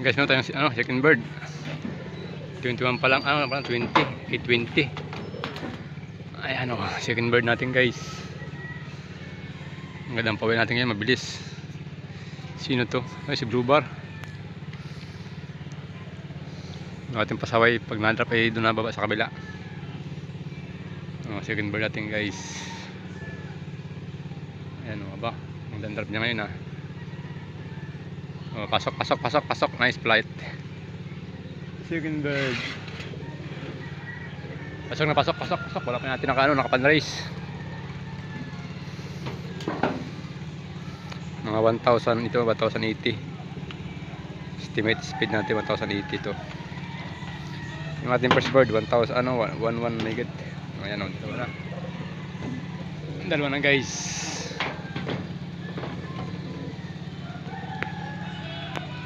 Guys, meron tayong second bird. 21 pa lang, 20, 820. Ay, second bird natin guys. Ang gandang pawin natin ngayon, mabilis. Sino to? Ay, si Blue Bar. Ang ating pasaway, pag na-drop ay doon na baba sa kabila. Second bird natin guys. Ayan ba? Ang drop niya ngayon pasok. Nice flight. Second bird. Pasok. Wala pa natin nakapan-race. Mga 1,000 ito, 1,080. Estimate speed natin 1,080 ito. Yung ating first bird 1,000 11 megad. Ayan dalawa na guys.